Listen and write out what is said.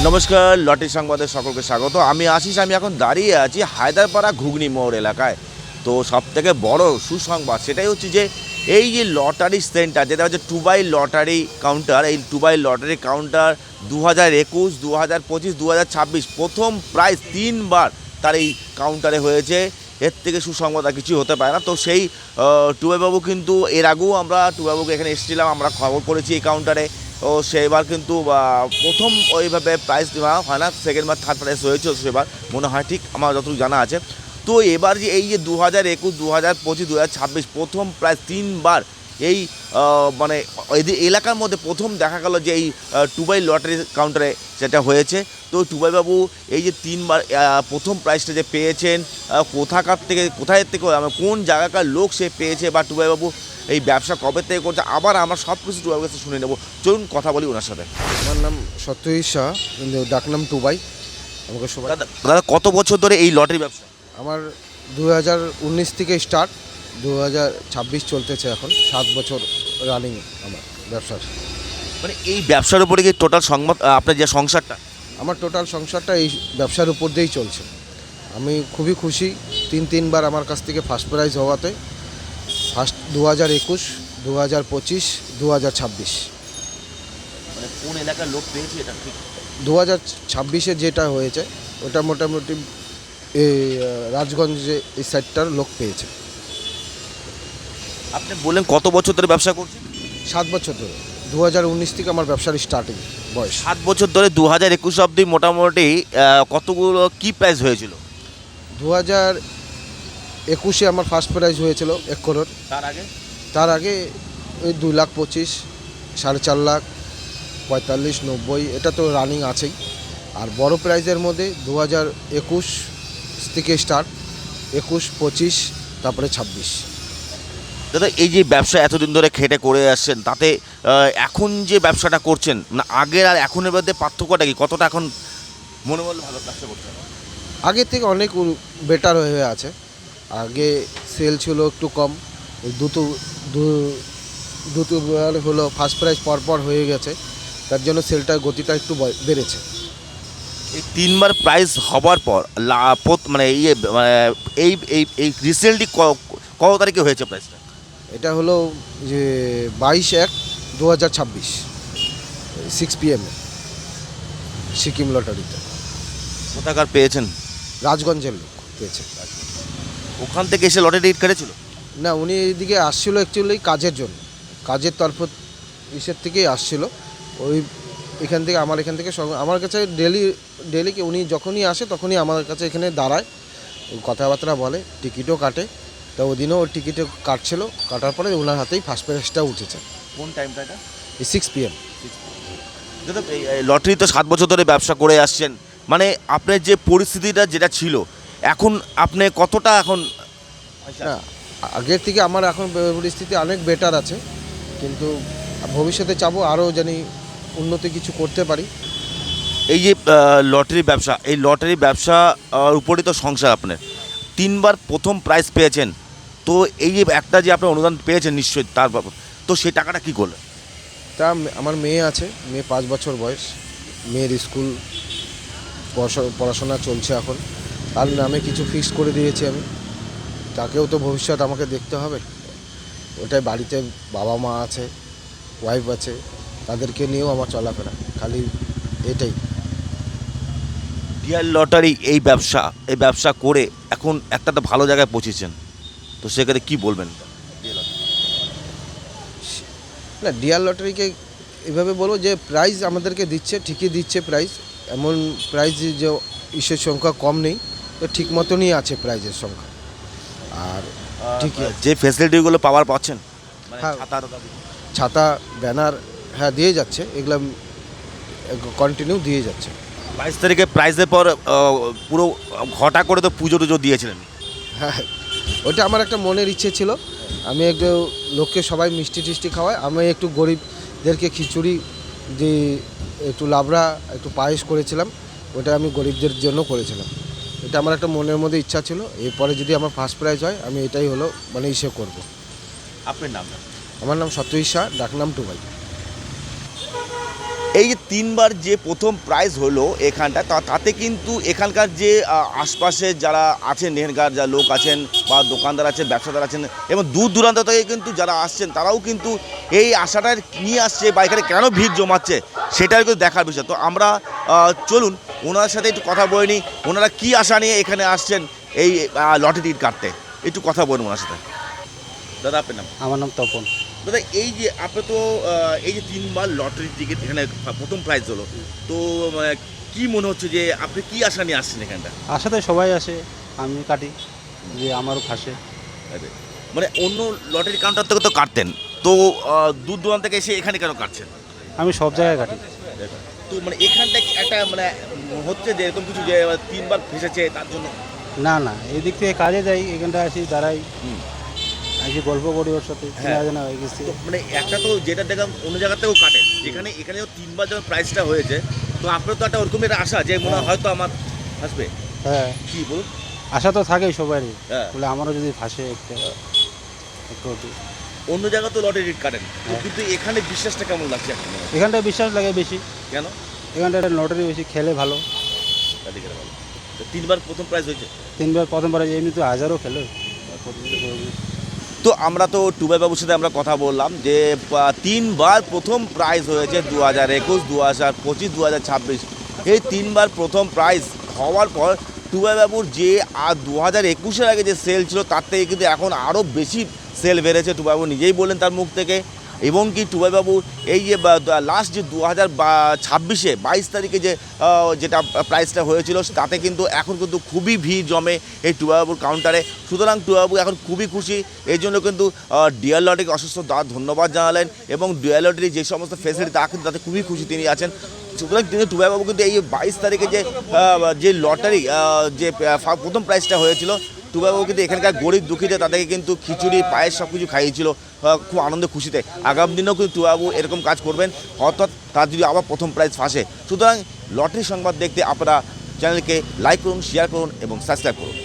নমস্কার, লটারি সংবাদে সকলকে স্বাগত। আমি আশিস। আমি এখন দাঁড়িয়ে আছি হায়দ্রাপাড়া ঘুগনি মোড় এলাকায়। তো সবথেকে বড় সুসংবাদ সেটাই হচ্ছে যে এই যে লটারি সেন্টার, যেটা হচ্ছে টুবাই লটারি কাউন্টার, এই টুবাই লটারি কাউন্টার 2021, 2025, 2026 প্রথম প্রাইজ 3বার তার এই কাউন্টারে হয়েছে। এর থেকে সুসংবাদ আর কিছু হতে পারে না। তো সেই টুবাইবাবু কিন্তু এর আগেও আমরা টুবাইবাবুকে এখানে এসেছিলাম, আমরা খবর করেছি এই কাউন্টারে। ও সেবার কিন্তু প্রথম ওইভাবে প্রাইজ দেওয়া হয় না, সেকেন্ড বা থার্ড প্রাইজ হয়েছে সেবার মনে হয়, ঠিক আমার যতটুকু জানা আছে। তো এবার যে এই যে 2021, 2025, 2026 প্রথম প্রাইজ 3বার এই মানে এলাকার মধ্যে প্রথম দেখা গেল যে এই টুবাই লটারি কাউন্টারে যেটা হয়েছে। তো টুবাইবাবু এই যে 3বার প্রথম প্রাইজটা যে পেয়েছেন, কোথায় থেকে কোন জায়গাকার লোক সে পেয়েছে, বা টুবাইবাবু এই ব্যবসা কবে থেকে করছে, আবার আমরা সব কিছু টুবাইয়ের কাছে শুনে নেব। চলুন কথা বলি ওনার সাথে। আমার নাম সত্যজিৎ শাহ, কিন্তু ডাকনাম টুবাই। আমাকে সবাই দাদা কত বছর ধরে এই লটারি ব্যবসা? আমার 2019 থেকে স্টার্ট, 2026 চলতেছে এখন, 7 বছর রানিং আমার ব্যবসার। মানে এই ব্যবসার উপরে কি টোটাল সংবাদ আপনার যে সংসারটা? আমার টোটাল সংসারটা এই ব্যবসার উপর দিয়েই চলছে। আমি খুবই খুশি, তিনবার আমার কাছ থেকে ফার্স্ট প্রাইজ হওয়াতে। ফার্স্ট 2021, 2025, 2026। মানে কোন এলাকার লোক পেয়েছে এটা ঠিক? 2026-এ যেটা হয়েছে ওটা মোটামুটি এই রাজগঞ্জে এই সাইডটার লোক পেয়েছে। আপনি বললেন কত বছর ধরে ব্যবসা করছেন? 7 বছর ধরে, 2019 থেকে আমার ব্যবসার স্টার্টিং বয়স। 7 বছর ধরে 2021 অবধি মোটামুটি কতগুলো কি প্রাইস হয়েছিল? 2021-এ আমার ফার্স্ট প্রাইজ হয়েছিল 1 করোড়। তার আগে ওই 2,25,000, 4.5 লাখ, 45, 90, এটা তো রানিং আছেই। আর বড় প্রাইজের মধ্যে 2021 থেকে স্টার্ট, 21, 25, তারপরে 26। দাদা এই যে ব্যবসা এতদিন ধরে খেটে করে আসছেন, তাতে এখন যে ব্যবসাটা করছেন, না আগের আর এখনের মধ্যে পার্থক্যটা কি? কতটা এখন মনে বললে ভালো ব্যবসা করতে হবে? আগের থেকে অনেক বেটার হয়ে আছে। আগে সেল ছিল একটু কম, ওই দুটোবার হলো ফার্স্ট প্রাইজ পরপর হয়ে গেছে, তার জন্য সেলটার গতিটা একটু বেড়েছে। এই 3বার প্রাইজ হবার পর মানে এই এই এই রিসেন্টলি কত তারিখে হয়েছে প্রাইসটা? এটা হলো যে 22/1, 2026, 6 PM সিকিম লটারিতে। কোথাকার পেয়েছেন? রাজগঞ্জের লোক পেয়েছে। ওখান থেকে এসে লটারি টিকিট কেটেছিল? না, উনি এইদিকে আসছিল অ্যাকচুয়ালি কাজের জন্য, কাজের তরফ ইসের থেকেই আসছিল। ওই এখান থেকে আমার কাছে ডেলি উনি যখনই আসে তখনই আমার কাছে এখানে দাঁড়ায়, কথাবার্তা বলে, টিকিটও কাটে। তা ওদিনও ওর টিকিটে কাটছিল, কাটার পরে ওনার হাতেই ফার্স্ট প্রাইজটা উঠেছে। কোন টাইমটা এটা? এই 6 PM। দাদা এই লটারি তো 7 বছর ধরে ব্যবসা করে আসছেন, মানে আপনার যে পরিস্থিতিটা যেটা ছিল, এখন আপনি কতটা এখন? না, আগের থেকে আমার এখন পরিস্থিতি অনেক বেটার আছে, কিন্তু ভবিষ্যতে চাবো আরও জানি উন্নতি কিছু করতে পারি। এই যে লটারি ব্যবসা, এই লটারি ব্যবসা উপরই তো সংসার আপনার। 3বার প্রথম প্রাইজ পেয়েছেন, তো এই যে একটা যে আপনি অনুদান পেয়েছেন নিশ্চয়ই, তার তো সেই টাকাটা কী করলেন? তা আমার মেয়ে আছে, মেয়ে 5 বছর বয়স, মেয়ের স্কুল পড়াশোনা চলছে এখন, তার নামে কিছু ফিক্সড করে দিয়েছি আমি। তাকেও তো ভবিষ্যৎ আমাকে দেখতে হবে। ওটাই, বাড়িতে বাবা মা আছে, ওয়াইফ আছে, তাদেরকে নিয়েও আমার চলাফেরা, খালি এটাই। ডিয়ার লটারি এই ব্যবসা করে এখন একটা তো ভালো জায়গায় পৌঁছেছেন, তো সেক্ষেত্রে কী বলবেন? না, ডিয়ার লটারিকে এভাবে বলবো যে প্রাইজ আমাদেরকে দিচ্ছে, ঠিকই দিচ্ছে প্রাইজ। এমন প্রাইজ যে ইসের সংখ্যা কম নেই, তো ঠিক মতনই আছে প্রাইজের সংখ্যা। আর ঠিকই আছে। যে ফেসিলিটিগুলো পাচ্ছেন, মানে হ্যাঁ, ছাতার ছাতা, ব্যানার, হ্যাঁ দিয়ে যাচ্ছে, এগুলো কন্টিনিউ দিয়ে যাচ্ছে। 22 তারিখে প্রাইজের পর পুরো ঘটা করে তো পুজো টুজো দিয়েছিলেন। হ্যাঁ, ওটা আমার একটা মনের ইচ্ছে ছিল। আমি একটু লোককে সবাই মিষ্টি টিষ্টি খাওয়াই, আমি একটু গরিবদেরকে খিচুড়ি দিয়ে একটু লাবড়া, একটু পায়েস করেছিলাম। ওটা আমি গরিবদের জন্য করেছিলাম। এটা আমার একটা মনের মধ্যে ইচ্ছা ছিল। এরপরে যদি আমার ফার্স্ট প্রাইজ হয়, আমি এটাই হলো মানে ইসে করব। আপনার নামটা? আমার নাম সত্যজিৎ শাহ, ডাকনাম টুবাই। এই যে 3বার যে প্রথম প্রাইজ হলো এখানটা তাতে কিন্তু এখানকার যে আশপাশে যারা আছেন এখানকার যা লোক আছেন বা দোকানদার আছেন ব্যবসাদার আছেন এবং দূর দূরান্ত থেকে কিন্তু যারা আসছেন তারাও কিন্তু এই আশাটা নিয়ে আসছে বা এখানে কেন ভিড় জমাচ্ছে সেটাই কিন্তু দেখার বিষয়। তো আমরা চলুন ওনার সাথে একটু কথা বলে নিই, ওনারা কী আশা নিয়ে এখানে আসছেন এই লটারি টিকিট কাটতে, একটু কথা বলুন ওনার সাথে। দাদা আপনার নাম? আমার নাম তপন। দাদা এই যে আপনি তো এই যে 3বার লটারি টিকিট এখানে প্রথম প্রাইজ হলো, তো কি মনে হচ্ছে যে আপনি কি আশা নিয়ে আসছেন এখানটা? আসাতে সবাই আসে, আমি কাটি যে আমারও ফাঁসে। আরে, মানে অন্য লটারি কাউন্টার থেকে তো কাটতেন, তো দূর দূরান্ত থেকে এসে এখানে কেন কাটছেন? আমি সব জায়গায় কাটি। তো মানে এখানটা কি একটা মানে হচ্ছে যে এরকম কিছু যে 3বার ফেসেছে তার জন্য? না না, এই দিক থেকে কাজে যাই, এখানটা আসি দাঁড়াই, হুম। আসি গল্প করি ওর সাথে, হ্যাঁ। জানা হয়ে গেছে। তো মানে একটা তো যেটা দেখলাম অন্য জায়গা থেকেও কাটেন, যেখানে এখানে 3বার যখন প্রাইসটা হয়েছে, তো আপনার তো একটা ওরকম একটা আশা যে মনে হয় হয়তো আমার আসবে, হ্যাঁ, কি বলুন? আশা তো থাকেই সবারই, হ্যাঁ। বলে আমারও যদি ফাঁসে একটু একটু। অন্য জায়গা তো লটারি কাটেন, তো হ্যাঁ। কিন্তু এখানে বিশ্বাসটা কেমন লাগছে এখন? এখানটায় বিশ্বাস লাগে বেশি, কেন? এখানটা লটারি বেশি খেলে ভালো। তাদেরকে ভালো। তো 3বার প্রথম প্রাইজ হয়েছে। 3বার প্রথমবার এমনি তো হাজারও খেলে। তো আমরা তো টুবাই বাবুর সাথে আমরা কথা বললাম যে 3বার প্রথম প্রাইজ হয়েছে 2021, 2025, 2026। এই 3বার প্রথম প্রাইজ হওয়ার পর টুবাই বাবুর যে 2021-এর আগে যে সেল ছিল তার থেকে কিন্তু এখন আরও বেশি সেল বেড়েছে, টুবাই বাবু নিজেই বললেন তার মুখ থেকে। এবং কি টুবাই বাবু এই যে লাস্ট যে 2026-এ 22 তারিখে যে যেটা প্রাইসটা হয়েছিল তাতে কিন্তু এখন কিন্তু খুবই ভিড় জমে এই টুবাই বাবুর কাউন্টারে। সুতরাং টুবাই বাবু এখন খুবই খুশি, এই জন্য কিন্তু ডিয়ার লটারিকে অসুস্থ ধন্যবাদ জানালেন এবং ডিয়ার লটারি যে সমস্ত ফেসিলিটি তা কিন্তু তাতে খুবই খুশি তিনি আছেন। সুতরাং কিন্তু টুবাই বাবু কিন্তু এই 22 তারিখে যে লটারি যে প্রথম প্রাইসটা হয়েছিল, টুবাইবাবু কিন্তু এখানকার গরিব দুঃখীদের তাদেরকে কিন্তু খিচুড়ি পায়েস সব কিছু খাইয়েছিল খুব আনন্দ খুশিতে। আগামী দিনেও কিন্তু টুবাইবাবু এরকম কাজ করবেন, অর্থাৎ তার যদি আবার প্রথম প্রাইজ ফাঁসে। সুতরাং লটারি সংবাদ দেখতে আপনারা চ্যানেলকে লাইক করুন, শেয়ার করুন এবং সাবস্ক্রাইব করুন।